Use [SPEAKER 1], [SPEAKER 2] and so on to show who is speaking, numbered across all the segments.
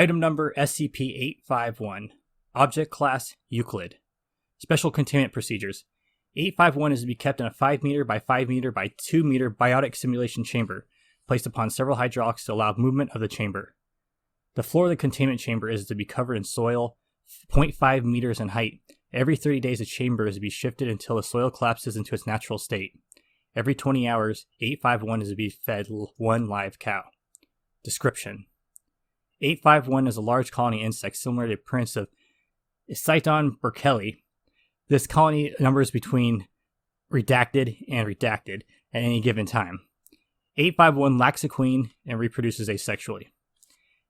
[SPEAKER 1] Item number SCP-851. Object Class Euclid. Special Containment Procedures. 851 is to be kept in a 5 meter by 5 meter by 2 meter biotic simulation chamber, placed upon several hydraulics to allow movement of the chamber. The floor of the containment chamber is to be covered in soil 0.5 meters in height. Every 30 days the chamber is to be shifted until the soil collapses into its natural state. Every 20 hours, 851 is to be fed 1 live cow. Description: 851 is a large colony of insects similar to the appearance of Cyton burkeli. This colony numbers between redacted and redacted at any given time. 851 lacks a queen and reproduces asexually.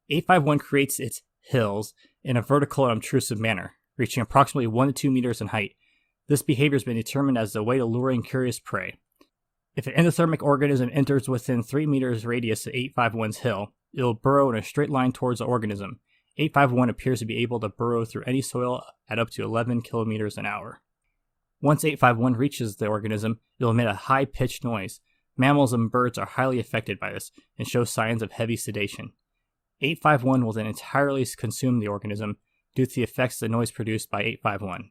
[SPEAKER 1] 851 creates its hills in a vertical and obtrusive manner, reaching approximately 1 to 2 meters in height. This behavior has been determined as a way to lure in curious prey. If an endothermic organism enters within 3 meters radius of 851's hill, it will burrow in a straight line towards the organism. 851 appears to be able to burrow through any soil at up to 11 kilometers an hour. Once 851 reaches the organism, it will emit a high-pitched noise. Mammals and birds are highly affected by this and show signs of heavy sedation. 851 will then entirely consume the organism due to the effects of the noise produced by 851.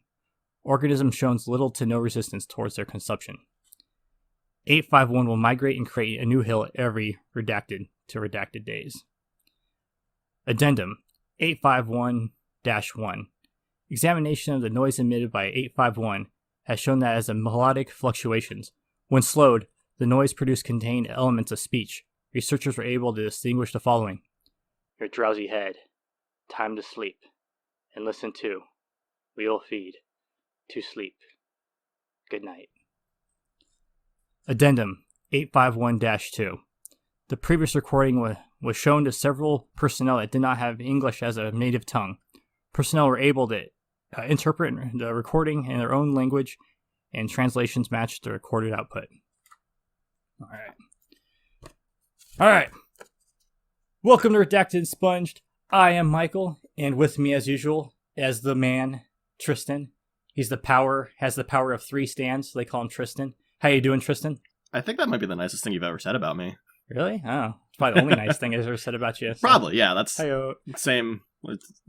[SPEAKER 1] Organism shows little to no resistance towards their consumption. 851 will migrate and create a new hill every redacted to redacted days. Addendum 851-1. Examination of the noise emitted by 851 has shown that as the melodic fluctuations, when slowed, the noise produced contained elements of speech. Researchers were able to distinguish the following: your drowsy head, time to sleep, and listen to, we will feed, to sleep, good night. Addendum 851-2. The previous recording was shown to several personnel that did not have English as a native tongue. Personnel were able to interpret the recording in their own language, and translations matched the recorded output. Alright. Welcome to Redacted and Expunged. I am Michael, and with me as usual, as the man, Tristan. Has the power of 3 stands, so they call him Tristan. How you doing, Tristan?
[SPEAKER 2] I think that might be the nicest thing you've ever said about me.
[SPEAKER 1] Really? Oh, it's probably the only nice thing I've ever said about you. So.
[SPEAKER 2] Probably, yeah. That's
[SPEAKER 1] Hi-yo.
[SPEAKER 2] same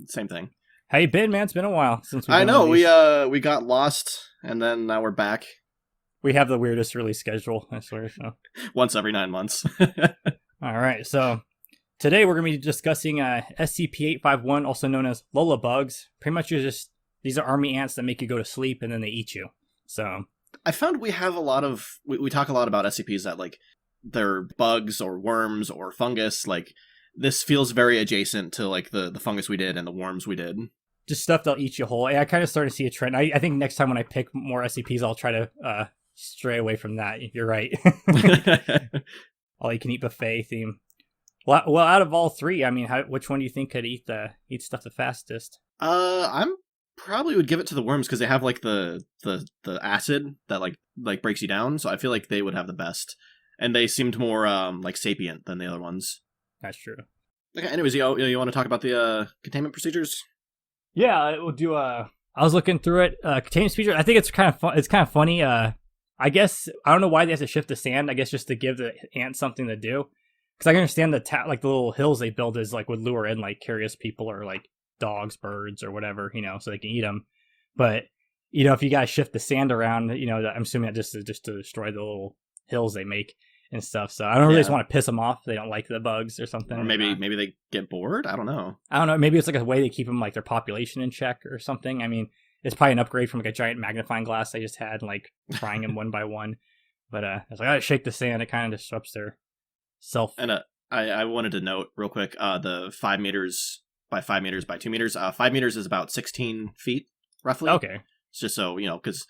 [SPEAKER 2] thing.
[SPEAKER 1] How you been, man? It's been a while since we've
[SPEAKER 2] I know we got lost, and then now we're back.
[SPEAKER 1] We have the weirdest release schedule, I swear. So.
[SPEAKER 2] Once every 9 months.
[SPEAKER 1] All right, so today we're going to be discussing SCP-851, also known as Lullabugs. Pretty much these are army ants that make you go to sleep and then they eat you. So
[SPEAKER 2] I found we have we talk a lot about SCPs that like they're bugs or worms or fungus. Like this feels very adjacent to like the fungus we did and the worms we did.
[SPEAKER 1] Just stuff that'll eat you whole. I kind of started to see a trend. I think next time when I pick more SCPs, I'll try to stray away from that. You're right. All you can eat buffet theme. Well, out of all 3, I mean, which one do you think could eat stuff the fastest?
[SPEAKER 2] I'm probably would give it to the worms because they have like the acid that like breaks you down. So I feel like they would have the best, and they seemed more like sapient than the other ones.
[SPEAKER 1] That's true.
[SPEAKER 2] Okay. Anyways, you want to talk about the containment procedures?
[SPEAKER 1] Yeah, we'll do. I was looking through it. Containment procedures. I think it's kind of fun. It's kind of funny. I guess I don't know why they have to shift the sand. I guess just to give the ants something to do. Because I can understand the the little hills they build is like would lure in like curious people or like dogs, birds, or whatever, so they can eat them. But if you gotta shift the sand around, I'm assuming that just to destroy the little hills they make and stuff. So I don't really just want to piss them off. They don't like the bugs or something.
[SPEAKER 2] Or maybe they get bored. I don't know.
[SPEAKER 1] Maybe it's like a way to keep them like their population in check or something. I mean, it's probably an upgrade from like a giant magnifying glass they just had, like trying them one by one. But I was like, I gotta shake the sand. It kind of disrupts their self.
[SPEAKER 2] And I wanted to note real quick, the 5 meters by 5 meters by 2 meters. 5 meters is about 16 feet, roughly.
[SPEAKER 1] Okay.
[SPEAKER 2] It's just so, because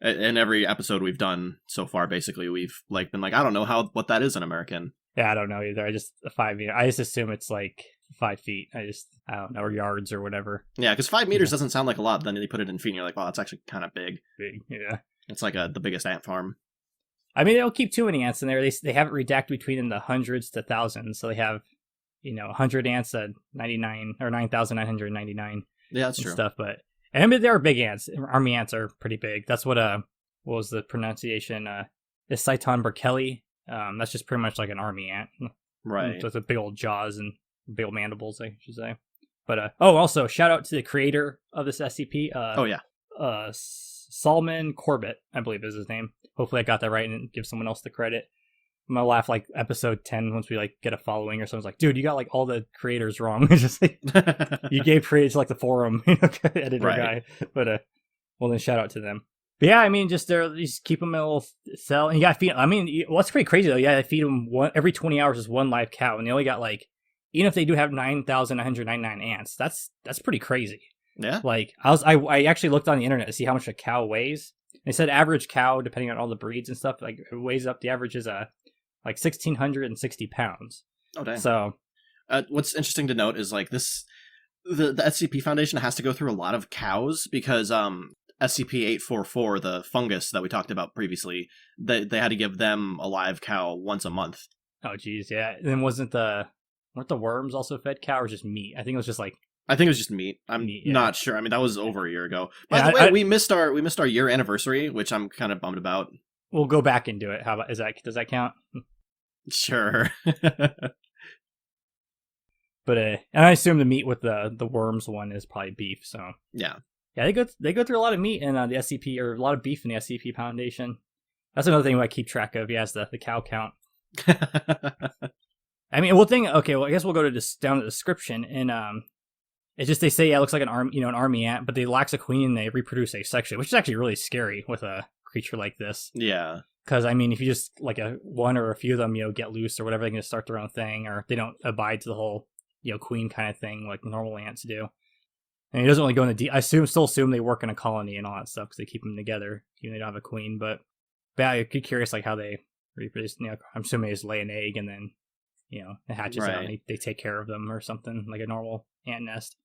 [SPEAKER 2] in every episode we've done so far, basically, we've like been like, I don't know what that is in American.
[SPEAKER 1] Yeah, I don't know either. I just 5 meter. I just assume it's like 5 feet. I don't know, or yards or whatever.
[SPEAKER 2] Yeah, because 5 meters doesn't sound like a lot. Then they put it in feet, and you're like, wow, that's actually kind of big.
[SPEAKER 1] Big, yeah. It's
[SPEAKER 2] like the biggest ant farm.
[SPEAKER 1] I mean, they don't keep too many ants in there. They have it redacted between in the hundreds to thousands. So they have, 100 ants at 99 or 9,999.
[SPEAKER 2] Yeah, that's true.
[SPEAKER 1] Stuff, but I mean, there are big ants. Army ants are pretty big. That's what was the pronunciation? Is Cyton burkeli. That's just pretty much like an army ant,
[SPEAKER 2] right?
[SPEAKER 1] With the big old jaws and big old mandibles, I should say. But also shout out to the creator of this SCP.
[SPEAKER 2] Oh yeah.
[SPEAKER 1] Salman Corbett, I believe is his name. Hopefully I got that right and give someone else the credit. I'm gonna laugh like episode 10 once we like get a following or someone's like, dude, you got like all the creators wrong. It's just like you gave credit to like the forum editor guy. But well then shout out to them. But yeah, I mean, just keep them in a little cell, and you gotta feed. I mean, what's pretty crazy though? Yeah, they feed them every 20 hours is one live cow, and they only got like, even if they do have 9,999 ants, that's pretty crazy.
[SPEAKER 2] Yeah.
[SPEAKER 1] Like I actually looked on the internet to see how much a cow weighs. They said average cow, depending on all the breeds and stuff, like it weighs up. The average is like 1,660 pounds.
[SPEAKER 2] Oh dang.
[SPEAKER 1] So,
[SPEAKER 2] what's interesting to note is like this, the SCP Foundation has to go through a lot of cows because SCP-844, the fungus that we talked about previously, they had to give them a live cow once a month.
[SPEAKER 1] Oh geez, yeah. And then weren't the worms also fed cow or just meat? I think it was just like.
[SPEAKER 2] I think it was just meat. I'm not sure. I mean, that was over a year ago. By the way, we missed our year anniversary, which I'm kind of bummed about. We'll
[SPEAKER 1] go back and do it. How about does that count?
[SPEAKER 2] Sure.
[SPEAKER 1] But and I assume the meat with the worms one is probably beef. So
[SPEAKER 2] yeah,
[SPEAKER 1] they go through a lot of meat in the SCP, or a lot of beef in the SCP Foundation. That's another thing I keep track of. Yes, the cow count. I mean, I guess we'll go to down the description, and it's just they say it looks like an army ant, but they lacks a queen and they reproduce asexually, which is actually really scary with a creature like this.
[SPEAKER 2] Yeah.
[SPEAKER 1] Because, I mean, if you just, like, one or a few of them, get loose or whatever, they can just start their own thing, or they don't abide to the whole, queen kind of thing like normal ants do. And he doesn't really go into I still assume they work in a colony and all that stuff, because they keep them together, even though they don't have a queen. But yeah, I'd be curious, like, how they reproduce. I'm assuming they just lay an egg and then, it hatches out and they take care of them or something, like a normal ant nest.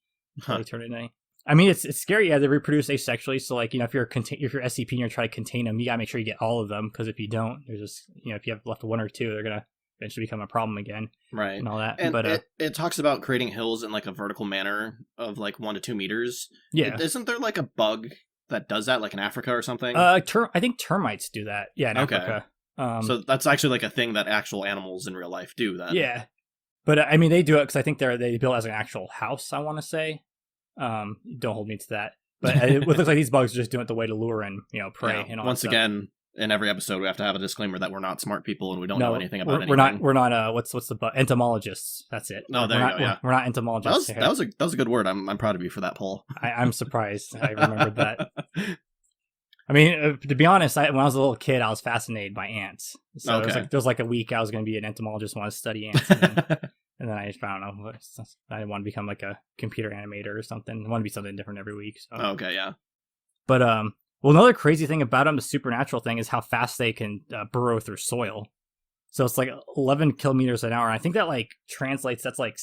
[SPEAKER 1] They turn it in. I mean, it's scary. Yeah, they reproduce asexually. So, like, if you're SCP and you're trying to contain them, you gotta make sure you get all of them, because if you don't, there's just if you have left one or two, they're gonna eventually become a problem again,
[SPEAKER 2] right?
[SPEAKER 1] And all that.
[SPEAKER 2] And
[SPEAKER 1] but
[SPEAKER 2] it talks about creating hills in like a vertical manner of like 1 to 2 meters.
[SPEAKER 1] Yeah,
[SPEAKER 2] isn't there like a bug that does that, like in Africa or something?
[SPEAKER 1] I think termites do that. Yeah, in Africa.
[SPEAKER 2] So that's actually like a thing that actual animals in real life do. That.
[SPEAKER 1] Yeah, but I mean, they do it because I think they built as an actual house, I want to say. Don't hold me to that, but it looks like these bugs are just doing it the way to lure in, prey. Yeah, and all
[SPEAKER 2] once
[SPEAKER 1] that
[SPEAKER 2] again, in every episode, we have to have a disclaimer that we're not smart people and we don't know anything about
[SPEAKER 1] anything.
[SPEAKER 2] anything.
[SPEAKER 1] We're not. What's the bug? Entomologists. That's it.
[SPEAKER 2] No, there you go. Yeah,
[SPEAKER 1] we're not entomologists.
[SPEAKER 2] That was a good word. I'm proud of you for that poll.
[SPEAKER 1] I'm surprised I remembered that. I mean, to be honest, when I was a little kid, I was fascinated by ants. So there was like a week I was going to be an entomologist, want to study ants. And then I don't know. I didn't want to become like a computer animator or something. I want to be something different every week. So.
[SPEAKER 2] Okay, yeah.
[SPEAKER 1] But well, another crazy thing about them, the supernatural thing, is how fast they can burrow through soil. So it's like 11 kilometers an hour. And I think that like translates. That's like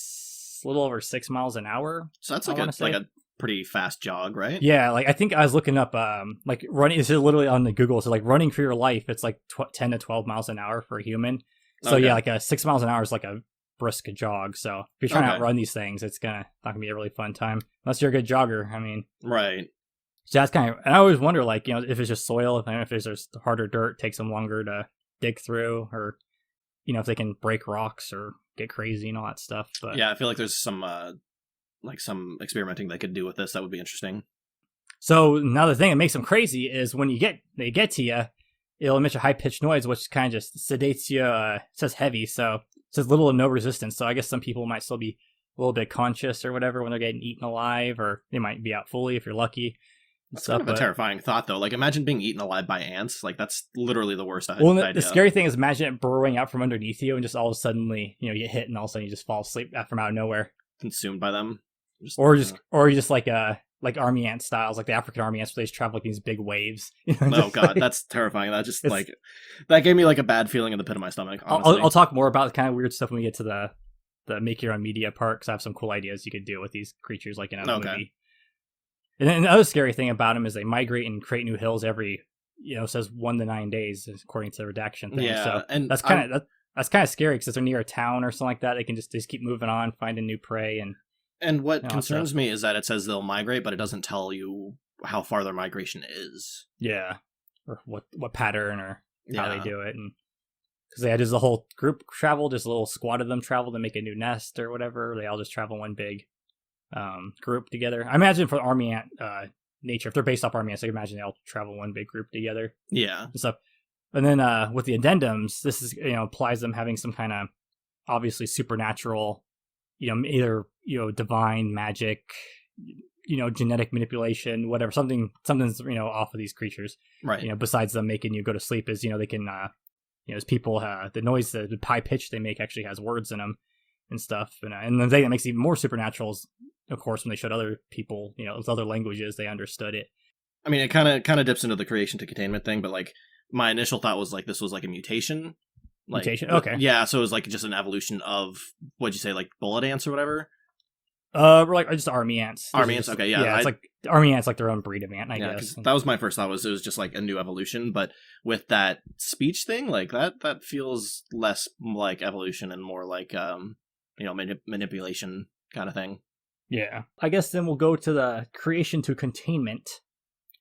[SPEAKER 1] a little over 6 miles an hour.
[SPEAKER 2] So that's like a pretty fast jog, right?
[SPEAKER 1] Yeah, like I think I was looking up like running. This is literally on the Google. So like running for your life, it's like 10 to 12 miles an hour for a human. So yeah, like 6 miles an hour is like a brisk jog. So if you're trying to outrun these things, it's not gonna be a really fun time unless you're a good jogger. I mean,
[SPEAKER 2] right.
[SPEAKER 1] So that's kind of, and I always wonder, like, if it's just soil, if there's just harder dirt, takes them longer to dig through, or if they can break rocks or get crazy and all that stuff. But
[SPEAKER 2] yeah, I feel like there's some experimenting they could do with this that would be interesting.
[SPEAKER 1] So another thing that makes them crazy is when they get to you, it'll emit a high pitched noise, which kind of just sedates you. It says heavy, so it says little or no resistance. So I guess some people might still be a little bit conscious or whatever when they're getting eaten alive, or they might be out fully if you're lucky.
[SPEAKER 2] That's kind of a terrifying thought, though. Like, imagine being eaten alive by ants. Like, that's literally the worst idea.
[SPEAKER 1] The scary thing is, imagine it burrowing out from underneath you, and just all of a sudden, you get hit, and all of a sudden you just fall asleep from out of nowhere,
[SPEAKER 2] consumed by them,
[SPEAKER 1] or you just like army ant styles, like the African army ants, where they just travel like these big waves.
[SPEAKER 2] Oh god, that's terrifying. That just that gave me like a bad feeling in the pit of my stomach. Honestly.
[SPEAKER 1] I'll talk more about the kind of weird stuff when we get to the make your own media part, because I have some cool ideas you could do with these creatures, like in a movie. And then the other scary thing about them is they migrate and create new hills every, it says 1 to 9 days according to the redaction thing.
[SPEAKER 2] Yeah,
[SPEAKER 1] so
[SPEAKER 2] and
[SPEAKER 1] that's kind of scary, because if they're near a town or something like that, they can just keep moving on, finding new prey.
[SPEAKER 2] And what concerns me is that it says they'll migrate, but it doesn't tell you how far their migration is.
[SPEAKER 1] Yeah, or what pattern or how they do it, and because does the whole group travel, just a little squad of them travel to make a new nest or whatever. Or they all just travel one big group together. I imagine for the army ant nature, if they're based off army ants, I can imagine they all travel one big group together.
[SPEAKER 2] Yeah.
[SPEAKER 1] And stuff. And then with the addendums, this is applies them having some kind of obviously supernatural, either divine magic, genetic manipulation, whatever, something's off of these creatures.
[SPEAKER 2] Right.
[SPEAKER 1] Besides them making you go to sleep, is they can as people the noise, the high pitch they make actually has words in them and stuff. And the thing that makes it even more supernatural is, of course, when they showed other people, with other languages, they understood it.
[SPEAKER 2] I mean, it kind of dips into the creation to containment thing, but like my initial thought was like this was like a mutation.
[SPEAKER 1] Mutation? Okay.
[SPEAKER 2] Yeah, so it was like just an evolution of, what'd you say, like bullet ants or whatever?
[SPEAKER 1] We're like just army ants.
[SPEAKER 2] Army ants, okay, yeah.
[SPEAKER 1] It's like army ants, like their own breed of ant, I guess.
[SPEAKER 2] That was my first thought, it was just like a new evolution, but with that speech thing, like that feels less like evolution and more like manipulation kind of thing.
[SPEAKER 1] Yeah. I guess then we'll go to the creation to containment.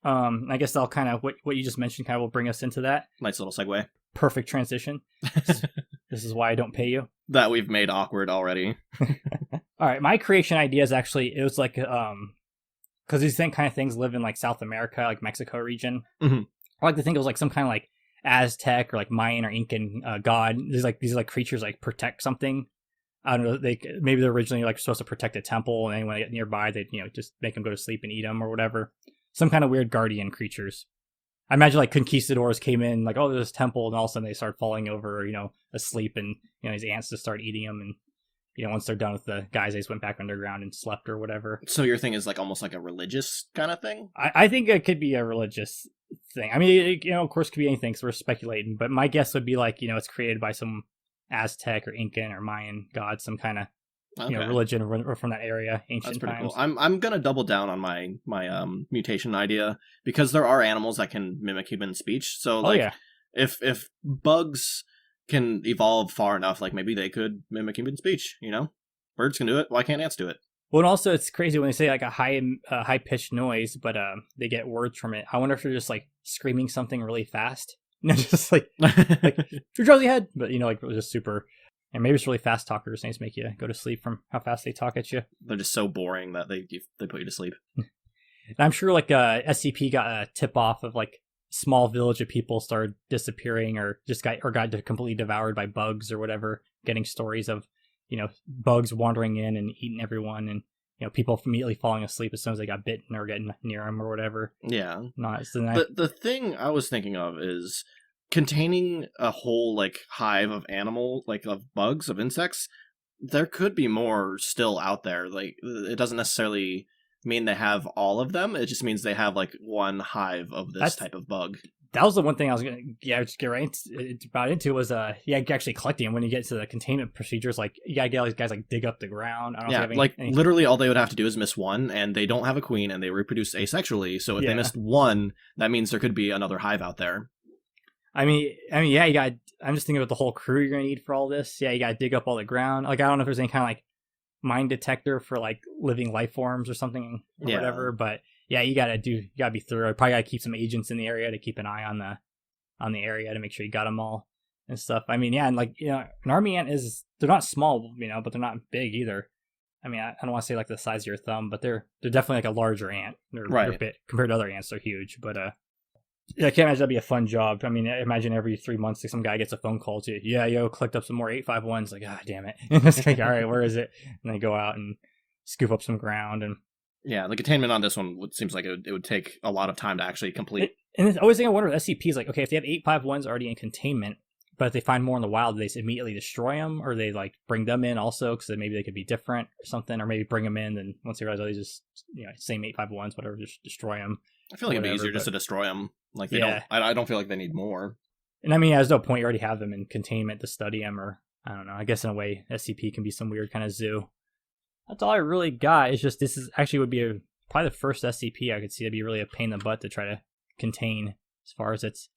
[SPEAKER 1] I guess I'll kind of what you just mentioned kind of will bring us into that.
[SPEAKER 2] Nice little segue.
[SPEAKER 1] Perfect transition. This is why I don't pay you.
[SPEAKER 2] That we've made awkward already.
[SPEAKER 1] All right, my creation idea is actually, it was like because these kind of things live in like South America, like Mexico region.
[SPEAKER 2] Mm-hmm.
[SPEAKER 1] I like to think it was like some kind of like Aztec or like Mayan or Incan god. These creatures like protect something. I don't know. Maybe they're originally like supposed to protect a temple, and then when they get nearby, they just make them go to sleep and eat them or whatever. Some kind of weird guardian creatures. I imagine like conquistadors came in like, oh, there's this temple, and all of a sudden they start falling over, asleep, and these ants just start eating them, and once they're done with the guys, they just went back underground and slept or whatever.
[SPEAKER 2] So your thing is like almost like a religious kind of thing?
[SPEAKER 1] I think it could be a religious thing. I mean, of course, it could be anything, so we're speculating, but my guess would be like, it's created by some Aztec or Incan or Mayan god, some kind of religion or from that area, ancient
[SPEAKER 2] That's pretty
[SPEAKER 1] times.
[SPEAKER 2] Cool. I'm gonna double down on my mutation idea, because there are animals that can mimic human speech. So like, if bugs can evolve far enough, like maybe they could mimic human speech. Birds can do it. Why can't ants do it?
[SPEAKER 1] Well, and also it's crazy when they say like a high pitched noise, but they get words from it. I wonder if they're just like screaming something really fast. Just like your drowsy head, but like it was just super. And maybe it's really fast talkers. They just make you go to sleep from how fast they talk at you.
[SPEAKER 2] They're just so boring that they put you to sleep.
[SPEAKER 1] And I'm sure like SCP got a tip off of like small village of people started disappearing or got completely devoured by bugs or whatever. Getting stories of bugs wandering in and eating everyone, and people immediately falling asleep as soon as they got bitten or getting near them or whatever.
[SPEAKER 2] Yeah.
[SPEAKER 1] The
[SPEAKER 2] thing I was thinking of is containing a whole like hive of animal, like of bugs, of insects. There could be more still out there. Like it doesn't necessarily mean they have all of them. It just means they have like one hive of this type of bug.
[SPEAKER 1] That was the one thing I was gonna just get right into was actually collecting them. When you get to the containment procedures, like you gotta get all these guys like dig up the ground. I don't know if you have any...
[SPEAKER 2] literally all they would have to do is miss one, and they don't have a queen, and they reproduce asexually. So if they missed one, that means there could be another hive out there.
[SPEAKER 1] I mean, you got. I'm just thinking about the whole crew you're gonna need for all this. Yeah, you gotta dig up all the ground. Like I don't know if there's any kind of like mine detector for like living life forms or something or whatever, but. Yeah, you gotta be thorough. Probably gotta keep some agents in the area to keep an eye on the area to make sure you got them all and stuff. I mean, and like an army ant they're not small, but they're not big either. I mean, I don't want to say like the size of your thumb, but they're definitely like a larger ant. They're a bit compared to other ants. They're huge, but I can't imagine that'd be a fun job. I mean, imagine every 3 months some guy gets a phone call to you. Collect up some more 851s. Like, ah, damn it. It's like, all right, where is it? And they go out and scoop up some ground and.
[SPEAKER 2] Yeah, the containment on this one seems like it would take a lot of time to actually complete.
[SPEAKER 1] And the always thing I wonder with SCP is like, okay, if they have 851s already in containment, but if they find more in the wild, do they immediately destroy them, or they like bring them in also because maybe they could be different or something, or maybe bring them in, and once they realize they just same 851s, whatever, just destroy them.
[SPEAKER 2] I feel like it'd be easier just to destroy them. Like they don't. I don't feel like they need more.
[SPEAKER 1] And I mean, there's no point. You already have them in containment to study them, or I don't know. I guess in a way, SCP can be some weird kind of zoo. That's all I really got. It's just this is actually would be probably the first SCP I could see that'd be really a pain in the butt to try to contain as far as it's.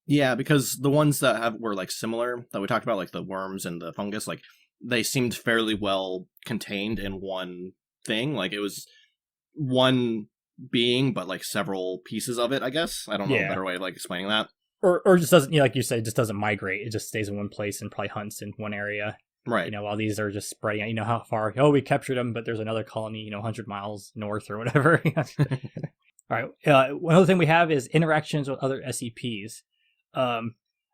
[SPEAKER 2] Yeah, because the ones that were like similar that we talked about, like the worms and the fungus, like they seemed fairly well contained in one thing. Like it was one being, but like several pieces of it. I guess I don't know a better way of like explaining that.
[SPEAKER 1] Or just doesn't like you said, it just doesn't migrate. It just stays in one place and probably hunts in one area.
[SPEAKER 2] Right.
[SPEAKER 1] While these are just spreading out, how far, we captured them, but there's another colony, 100 miles north or whatever. All right. One other thing we have is interactions with other SCPs.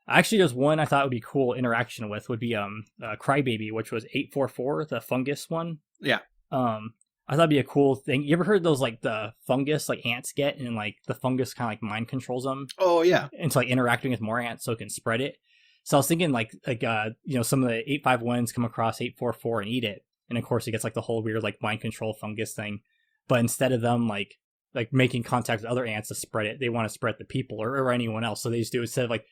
[SPEAKER 1] Actually, there's one I thought would be cool interaction with would be Crybaby, which was 844, the fungus one.
[SPEAKER 2] Yeah.
[SPEAKER 1] I thought it'd be a cool thing. You ever heard those like the fungus like ants get, and like the fungus kind of like mind controls them?
[SPEAKER 2] Oh yeah.
[SPEAKER 1] Into like interacting with more ants so it can spread it. So I was thinking like some of the 851s come across 844 and eat it, and of course it gets like the whole weird like mind control fungus thing. But instead of them like making contact with other ants to spread it, they want to spread the people or anyone else. So they just do, instead of like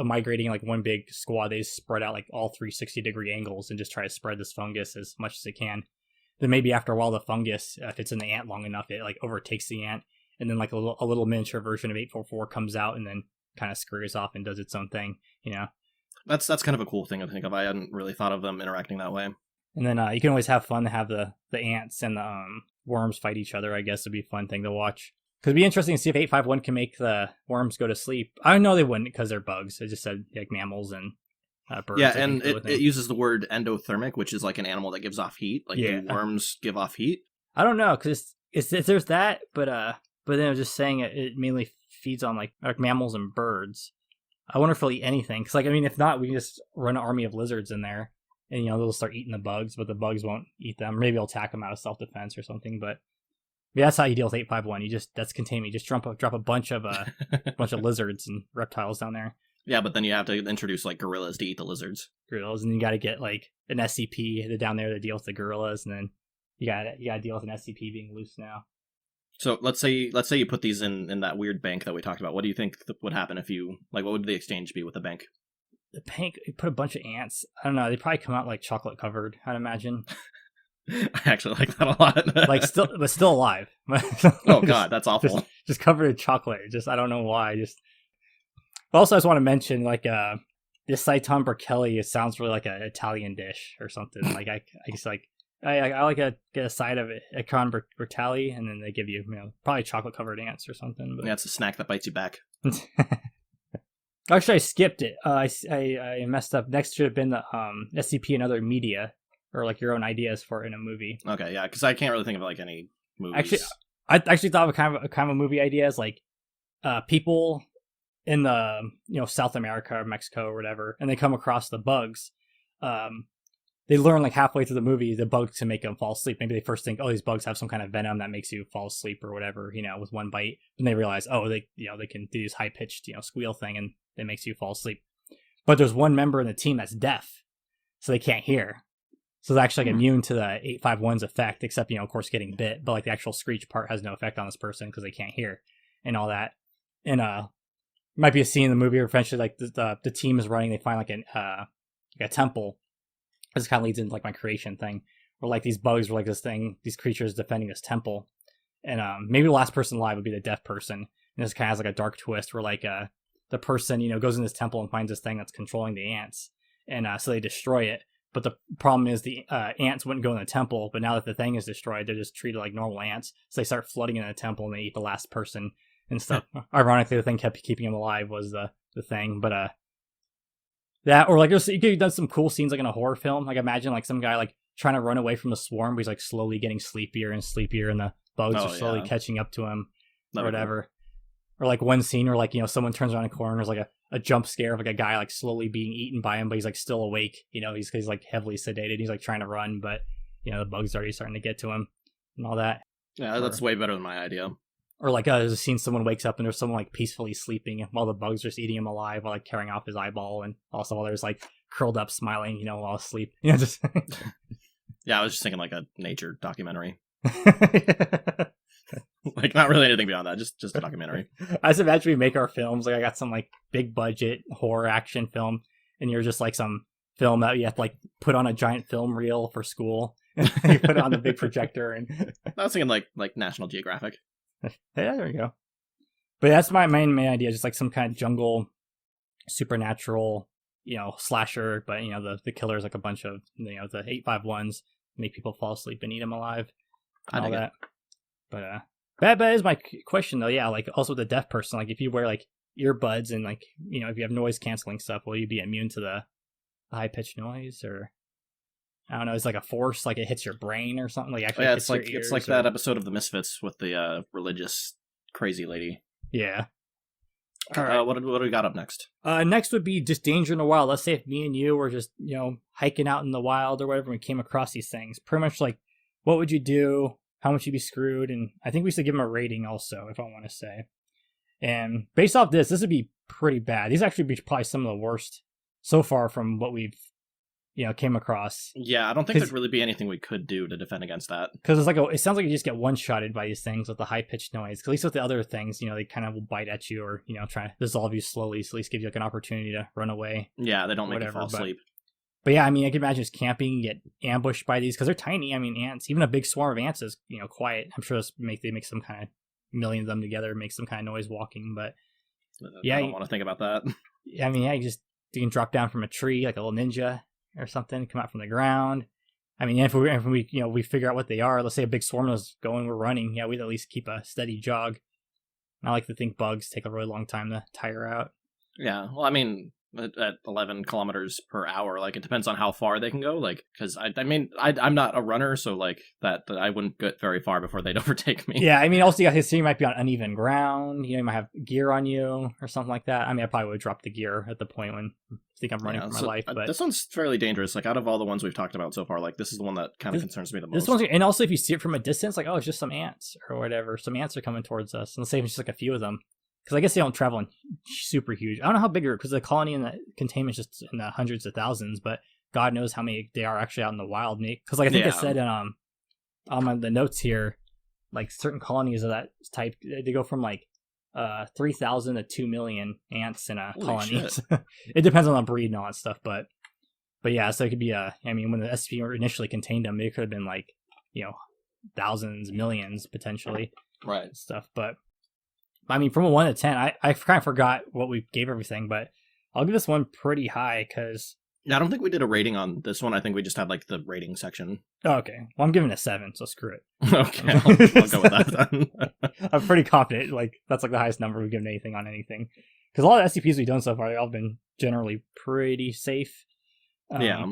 [SPEAKER 1] migrating like one big squad, they just spread out like all 360-degree angles and just try to spread this fungus as much as they can. Then maybe after a while, the fungus, if it's in the ant long enough, it like overtakes the ant, and then like a little miniature version of 844 comes out and then kind of scurries off and does its own thing.
[SPEAKER 2] That's kind of a cool thing to think of. I hadn't really thought of them interacting that way.
[SPEAKER 1] And then you can always have fun to have the ants and the worms fight each other. I guess it'd be a fun thing to watch. Because it'd be interesting to see if 851 can make the worms go to sleep. I know they wouldn't because they're bugs. I just said like mammals and birds.
[SPEAKER 2] Yeah, and it uses the word endothermic, which is like an animal that gives off heat. Like do worms give off heat?
[SPEAKER 1] I don't know, because there's that, but then I was just saying it mainly feeds on like mammals and birds. I wonder if they'll eat anything. Because if not, we can just run an army of lizards in there, and they'll start eating the bugs, but the bugs won't eat them. Maybe they'll attack them out of self-defense or something. But yeah, that's how you deal with 851. That's containment. You just drop a bunch of lizards and reptiles down there.
[SPEAKER 2] Yeah, but then you have to introduce like gorillas to eat the lizards.
[SPEAKER 1] Gorillas, and you got to get like an SCP down there to deal with the gorillas, and then you got to deal with an SCP being loose now. So
[SPEAKER 2] let's say you put these in that weird bank that we talked about. What do you think would happen if you what would the exchange be with the bank?
[SPEAKER 1] The bank, you put a bunch of ants. I don't know. They probably come out like chocolate covered, I'd imagine.
[SPEAKER 2] I actually like that a lot.
[SPEAKER 1] but still alive.
[SPEAKER 2] Oh god, that's awful.
[SPEAKER 1] Just covered in chocolate. I don't know why. But also, I just want to mention this Saiton Berkelli. It sounds really like an Italian dish or something. Like I like to get a side of it, a con Bertelli, and then they give you probably chocolate covered ants or something. But
[SPEAKER 2] yeah, it's a snack that bites you back.
[SPEAKER 1] Actually, I skipped it. I messed up. Next should have been the SCP and other media, or like your own ideas for it in a movie.
[SPEAKER 2] Okay, yeah, because I can't really think of like any movies.
[SPEAKER 1] Actually, I actually thought of a kind of a movie idea as like people in the South America or Mexico or whatever, and they come across the bugs. They learn like halfway through the movie the bugs to make them fall asleep. Maybe they first think, oh, these bugs have some kind of venom that makes you fall asleep or whatever, with one bite. And they realize, oh, they can do this high pitched squeal thing and it makes you fall asleep. But there's one member in the team that's deaf, so they can't hear. So they're actually like immune to the 851's effect, except of course getting bit. But like the actual screech part has no effect on this person because they can't hear and all that. And might be a scene in the movie where eventually like the team is running. They find like a temple. This kind of leads into like my creation thing, where like these bugs were like these creatures defending this temple, and maybe the last person alive would be the deaf person. And this kind of has like a dark twist where like the person goes in this temple and finds this thing that's controlling the ants, and so they destroy it. But the problem is the ants wouldn't go in the temple, but now that the thing is destroyed, they're just treated like normal ants. So they start flooding in the temple and they eat the last person and stuff. Ironically, the thing kept keeping him alive was the thing, but that, or like you could have done some cool scenes like in a horror film. Like imagine like some guy like trying to run away from the swarm, but he's like slowly getting sleepier and sleepier, and the bugs are slowly catching up to him, or whatever. Cool. Or like one scene where like someone turns around a corner, and there's like a jump scare of like a guy like slowly being eaten by him, but he's like still awake. He's like heavily sedated. He's like trying to run, but the bugs are already starting to get to him and all that.
[SPEAKER 2] Yeah, that's way better than my idea.
[SPEAKER 1] Or like there's a scene someone wakes up and there's someone like peacefully sleeping while the bugs are just eating him alive while like carrying off his eyeball, and also while there's like curled up smiling, while asleep. Just
[SPEAKER 2] yeah, I was just thinking like a nature documentary. Like not really anything beyond that, just a documentary.
[SPEAKER 1] I just imagine we make our films like I got some like big budget horror action film, and you're just like some film that you have to like put on a giant film reel for school. You put it on the big projector, and
[SPEAKER 2] I was thinking like National Geographic.
[SPEAKER 1] Yeah, there we go. But that's my main idea, just like some kind of jungle supernatural slasher, but the killer is like a bunch of the 851s make people fall asleep and eat them alive and all that. But that is my question though. Yeah, like also the deaf person, like if you wear like earbuds and like if you have noise canceling stuff, will you be immune to the high pitched noise? Or I don't know, it's like a force, like it hits your brain or something. Like actually,
[SPEAKER 2] Yeah,
[SPEAKER 1] hits
[SPEAKER 2] it's like that episode of The Misfits with the religious crazy lady.
[SPEAKER 1] Yeah.
[SPEAKER 2] All right. What do we got up next?
[SPEAKER 1] Next would be just danger in the wild. Let's say if me and you were just, hiking out in the wild or whatever, and we came across these things. Pretty much like, what would you do? How much you'd be screwed? And I think we should give them a rating also, if I want to say. And based off this would be pretty bad. These actually be probably some of the worst so far from what we've, came across.
[SPEAKER 2] Yeah, I don't think there'd really be anything we could do to defend against that.
[SPEAKER 1] Because it's like it sounds like you just get one-shotted by these things with the high-pitched noise. At least with the other things, they kind of will bite at you or, try to dissolve you slowly, so at least give you like an opportunity to run away.
[SPEAKER 2] Yeah, they don't make you fall asleep.
[SPEAKER 1] But yeah, I mean, I can imagine just camping, get ambushed by these, because they're tiny. I mean, ants, even a big swarm of ants is, quiet. I'm sure they make some kind of million of them together, make some kind of noise walking, but yeah.
[SPEAKER 2] I don't want to think about that.
[SPEAKER 1] I mean, yeah, you can drop down from a tree like a little ninja or something, come out from the ground. I mean, if we figure out what they are, let's say a big swarm is going, we're running, we'd at least keep a steady jog. I like to think bugs take a really long time to tire out.
[SPEAKER 2] Yeah, well, I mean, at 11 kilometers per hour, like, it depends on how far they can go, like, because I'm not a runner, so like that I wouldn't get very far before they'd overtake me.
[SPEAKER 1] Yeah, I mean, also you might be on uneven ground, you might have gear on you or something like that. I mean, I probably would drop the gear at the point when I think I'm running for my life. But
[SPEAKER 2] this one's fairly dangerous. Like, out of all the ones we've talked about so far, like, this is the one that kind of concerns me the most.
[SPEAKER 1] This one's, and also if you see it from a distance, like, oh, it's just some ants or whatever. Some ants are coming towards us. And let's say it's just like a few of them. Because I guess they don't travel in super huge. I don't know how big because the colony and the containment is just in the hundreds of thousands, but God knows how many they are actually out in the wild. Because like I think it said on the notes here, like certain colonies of that type, they go from like 3,000 to 2 million ants in a colony. It depends on the breed and all that stuff, but yeah, so it could be when the SCP initially contained them, it could have been like thousands, millions potentially,
[SPEAKER 2] right?
[SPEAKER 1] Stuff, but. I mean, from a 1 to 10, I kind of forgot what we gave everything, but I'll give this one pretty high because...
[SPEAKER 2] I don't think we did a rating on this one. I think we just had, like, the rating section.
[SPEAKER 1] Oh, okay. Well, I'm giving it a 7, so screw it.
[SPEAKER 2] Okay, I'll go with that then.
[SPEAKER 1] I'm pretty confident. Like, that's, like, the highest number we've given anything on anything. Because a lot of SCPs we've done so far, they've all been generally pretty safe.
[SPEAKER 2] Yeah.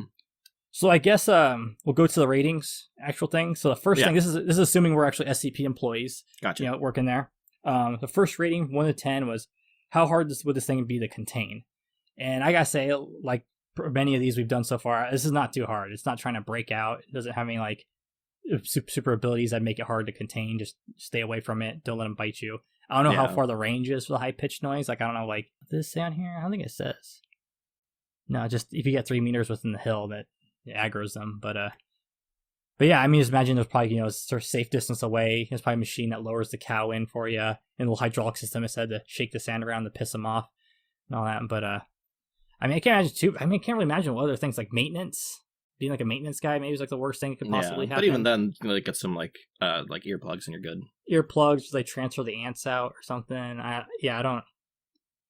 [SPEAKER 1] So I guess we'll go to the ratings, actual thing. So the first thing, this is assuming we're actually SCP employees.
[SPEAKER 2] Gotcha.
[SPEAKER 1] Working there. The first rating, 1 to 10, was how hard would this thing be to contain? And I gotta say, like many of these we've done so far, this is not too hard. It's not trying to break out. It doesn't have any like super abilities that make it hard to contain. Just stay away from it. Don't let them bite you. I don't know how far the range is for the high pitched noise. Like I don't know, like does this say on here? I don't think it says. No, just if you get 3 meters within the hill, that it aggroes them. But yeah, I mean, just imagine there's probably, sort of safe distance away. There's probably a machine that lowers the cow in for you. And a little hydraulic system is said to shake the sand around to piss them off and all that. But, I mean, I can't really imagine what other things like maintenance. Being like a maintenance guy maybe is like the worst thing that could possibly happen.
[SPEAKER 2] But even then, get some like earplugs and you're good.
[SPEAKER 1] Earplugs, they transfer the ants out or something. I don't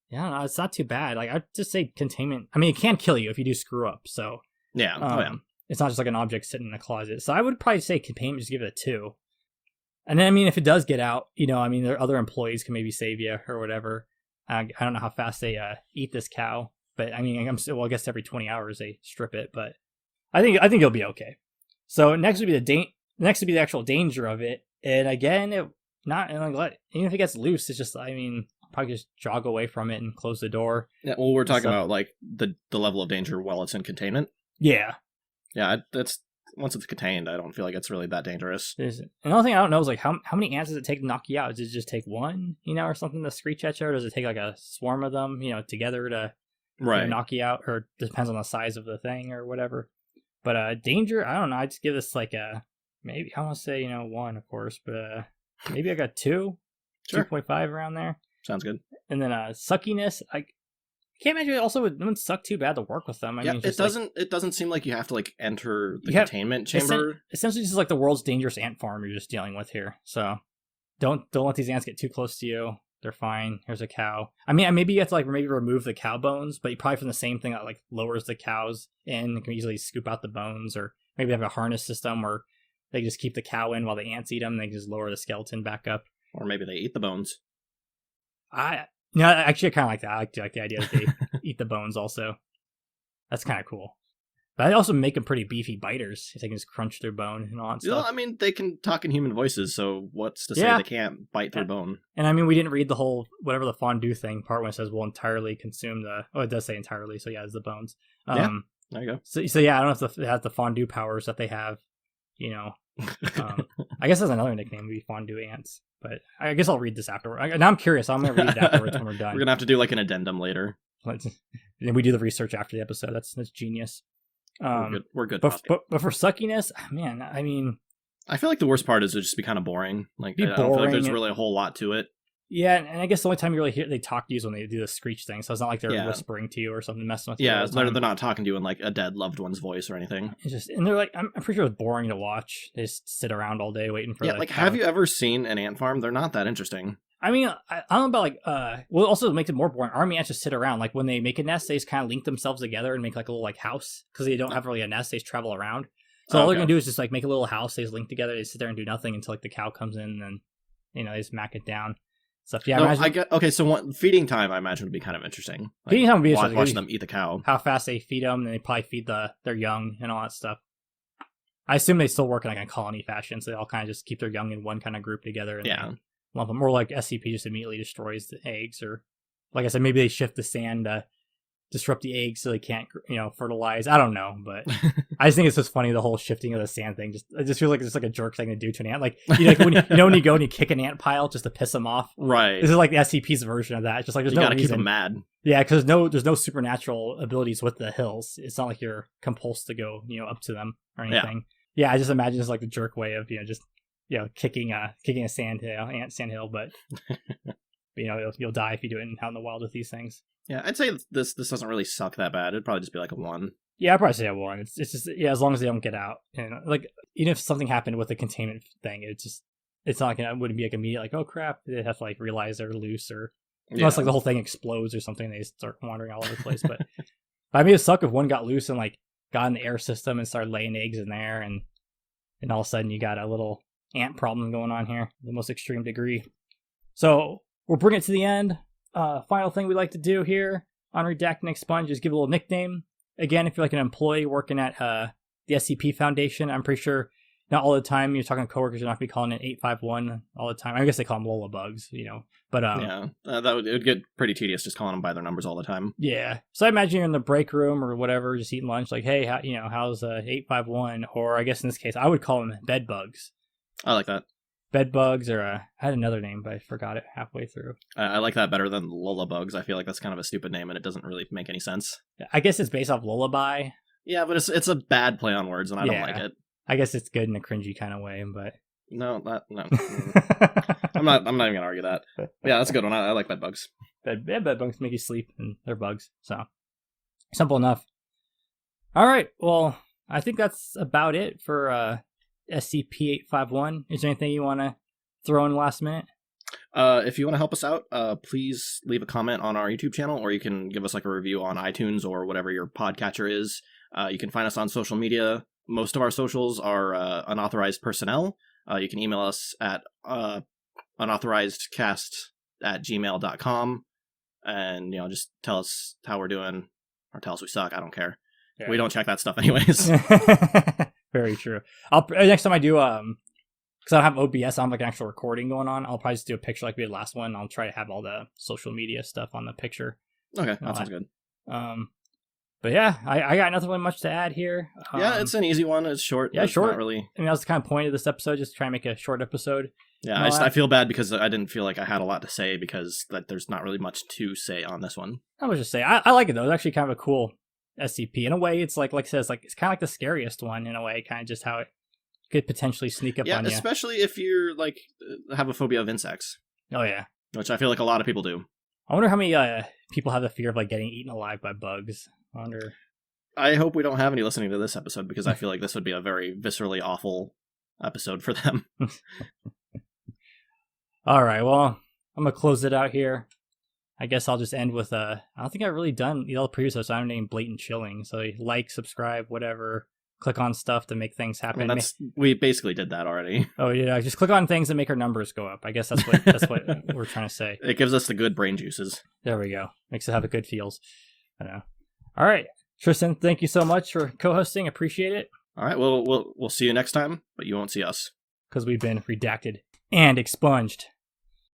[SPEAKER 1] know. It's not too bad. Like, I'd just say containment. I mean, it can kill you if you do screw up. So,
[SPEAKER 2] yeah.
[SPEAKER 1] It's not just like an object sitting in a closet. So I would probably say containment, just give it a 2. And then, I mean, if it does get out, there are other employees can maybe save you or whatever. I don't know how fast they eat this cow, but I mean, I guess every 20 hours they strip it, but I think it'll be okay. So next would be the actual danger of it. And again, even if it gets loose, it's just, I mean, probably just jog away from it and close the door.
[SPEAKER 2] Yeah, well, we're talking about like the level of danger while it's in containment.
[SPEAKER 1] Yeah.
[SPEAKER 2] Yeah, that's once it's contained, I don't feel like it's really that dangerous.
[SPEAKER 1] Another thing I don't know is like how many ants does it take to knock you out? Does it just take one, or something to screech at you, or does it take like a swarm of them, together to knock you out? Or it depends on the size of the thing or whatever. But danger, I don't know. I just give this like a maybe I want to say 1, of course, but maybe I got 2,
[SPEAKER 2] sure.
[SPEAKER 1] 2.5 around there.
[SPEAKER 2] Sounds good.
[SPEAKER 1] And then suckiness, I can't imagine it also wouldn't suck too bad to work with them. I mean,
[SPEAKER 2] it doesn't seem like you have to like enter the containment chamber.
[SPEAKER 1] Essentially, this is like the world's dangerous ant farm you're just dealing with here. So don't let these ants get too close to you. They're fine. Here's a cow. I mean, maybe you have to like maybe remove the cow bones, but you probably from the same thing that like lowers the cows in. You can easily scoop out the bones, or maybe have a harness system where they just keep the cow in while the ants eat them. And they just lower the skeleton back up.
[SPEAKER 2] Or maybe they eat the bones.
[SPEAKER 1] Actually, I kind of like that. I like the idea that they eat the bones also. That's kind of cool. But they also make them pretty beefy biters. They can just crunch through bone and all that stuff.
[SPEAKER 2] I mean, they can talk in human voices, so what's to say they can't bite through bone?
[SPEAKER 1] And I mean, we didn't read the whole, whatever the fondue thing part when it says we'll entirely consume the... Oh, it does say entirely, so yeah, it's the bones.
[SPEAKER 2] There you go.
[SPEAKER 1] So yeah, I don't know if it has the fondue powers that they have, I guess that's another nickname, would be fondue ants. But I guess I'll read this afterward. Now I'm curious. I'm going to read it afterwards when we're done.
[SPEAKER 2] We're going to have to do like an addendum later.
[SPEAKER 1] Then we do the research after the episode. That's genius.
[SPEAKER 2] We're good.
[SPEAKER 1] But for suckiness, man, I mean...
[SPEAKER 2] I feel like the worst part is it would just be kind of boring. Like, I don't feel like there's really a whole lot to it.
[SPEAKER 1] Yeah, and I guess the only time you really hear they talk to you is when they do the screech thing. So it's not like they're whispering to you or something, messing with you.
[SPEAKER 2] Yeah, they're not talking to you in like a dead loved one's voice or anything.
[SPEAKER 1] It's just, and they're like, I'm pretty sure it's boring to watch. They just sit around all day waiting for.
[SPEAKER 2] Yeah, like have you ever seen an ant farm? They're not that interesting.
[SPEAKER 1] I mean, I don't know about like, well, it also makes it more boring. Army ants just sit around. Like when they make a nest, they just kind of link themselves together and make like a little like house because they don't have really a nest. They just travel around. So all they're gonna do is just like make a little house. They just link together. They sit there and do nothing until like the cow comes in, and then they just mack it down. Stuff. Yeah,
[SPEAKER 2] so feeding time I imagine would be kind of interesting. Like,
[SPEAKER 1] feeding time would be interesting.
[SPEAKER 2] Watching them eat the cow.
[SPEAKER 1] How fast they feed them, and they probably feed their young and all that stuff. I assume they still work in like a colony fashion, so they all kind of just keep their young in one kind of group together and lump them. Or like SCP just immediately destroys the eggs, or like I said, maybe they shift the sand to disrupt the eggs so they can't fertilize. I don't know, but I just think it's just funny, the whole shifting of the sand thing. I just feel like it's like a jerk thing to do to an ant. Like when you go and you kick an ant pile just to piss them off.
[SPEAKER 2] Right.
[SPEAKER 1] This is like the SCP's version of that. It's just like there's no reason.
[SPEAKER 2] Keep them mad.
[SPEAKER 1] Yeah, because there's no supernatural abilities with the hills. It's not like you're compulsed to go up to them or anything. Yeah, I just imagine it's like the jerk way of just kicking a ant sandhill, but you'll die if you do it out in the wild with these things.
[SPEAKER 2] Yeah, I'd say this doesn't really suck that bad. It'd probably just be like a 1.
[SPEAKER 1] Yeah, I'd probably say a 1. It's just as long as they don't get out, and like even if something happened with the containment thing, it's not like it wouldn't be like immediate like, oh crap, they have to like realize they're loose, or unless like the whole thing explodes or something, they start wandering all over the place. But I mean, it'd suck if one got loose and like got in the air system and started laying eggs in there, and all of a sudden you got a little ant problem going on here, the most extreme degree. So we'll bring it to the end. Final thing we like to do here on Redacted and Expunged is give a little nickname. Again, if you're like an employee working at the SCP Foundation, I'm pretty sure not all the time you're talking to coworkers, you're not going to be calling it 851 all the time. I guess they call them Lullabugs, But
[SPEAKER 2] it would get pretty tedious just calling them by their numbers all the time.
[SPEAKER 1] Yeah. So I imagine you're in the break room or whatever, just eating lunch, like, hey, how's 851? Or I guess in this case, I would call them bed bugs.
[SPEAKER 2] I like that.
[SPEAKER 1] Bed bugs, or I had another name, but I forgot it halfway through.
[SPEAKER 2] I like that better than Lullabugs. I feel like that's kind of a stupid name, and it doesn't really make any sense.
[SPEAKER 1] I guess it's based off lullaby.
[SPEAKER 2] Yeah, but it's a bad play on words, and I don't like it.
[SPEAKER 1] I guess it's good in a cringy kind of way, but
[SPEAKER 2] no. I'm not even gonna argue that. Yeah, that's a good one. I like bed bugs.
[SPEAKER 1] Bed bugs make you sleep, and they're bugs, so simple enough. All right, well, I think that's about it for SCP-851. Is there anything you want to throw in last minute?
[SPEAKER 2] If you want to help us out, please leave a comment on our YouTube channel, or you can give us like a review on iTunes or whatever your podcatcher is. You can find us on social media. Most of our socials are unauthorized personnel. You can email us at unauthorizedcast@gmail.com, and just tell us how we're doing, or tell us we suck. I don't care. Yeah. We don't check that stuff anyways.
[SPEAKER 1] Very true. Next time I do, because I don't have OBS, I don't have like an actual recording going on. I'll probably just do a picture like we did last one. I'll try to have all the social media stuff on the picture.
[SPEAKER 2] Okay, that sounds good.
[SPEAKER 1] But yeah, I got nothing really much to add here.
[SPEAKER 2] Yeah, it's an easy one. It's short.
[SPEAKER 1] Yeah, short.
[SPEAKER 2] Not really.
[SPEAKER 1] I mean, that was the kind of point of this episode, just to try and make a short episode.
[SPEAKER 2] Yeah, I feel bad because I didn't feel like I had a lot to say because there's not really much to say on this one.
[SPEAKER 1] I was just say I like it though. It's actually kind of a cool SCP. In a way, it's like I said, it's kind of like the scariest one in a way, kind of just how it could potentially sneak up on you. Yeah,
[SPEAKER 2] especially if you're have a phobia of insects.
[SPEAKER 1] Oh yeah.
[SPEAKER 2] Which I feel like a lot of people do.
[SPEAKER 1] I wonder how many people have the fear of getting eaten alive by bugs.
[SPEAKER 2] I hope we don't have any listening to this episode because I feel like this would be a very viscerally awful episode for them.
[SPEAKER 1] All right, well, I'm going to close it out here. I guess I'll just end with I don't think I've really done all the previous episodes. I'm named Blatant Chilling. So subscribe, whatever. Click on stuff to make things happen.
[SPEAKER 2] I mean, we basically did that already.
[SPEAKER 1] Oh yeah, just click on things that make our numbers go up. I guess that's what we're trying to say.
[SPEAKER 2] It gives us the good brain juices.
[SPEAKER 1] There we go. Makes it have a good feels. I know. All right. Tristan, thank you so much for co-hosting. Appreciate it.
[SPEAKER 2] All right, we'll see you next time, but you won't see us.
[SPEAKER 1] Because we've been redacted and expunged.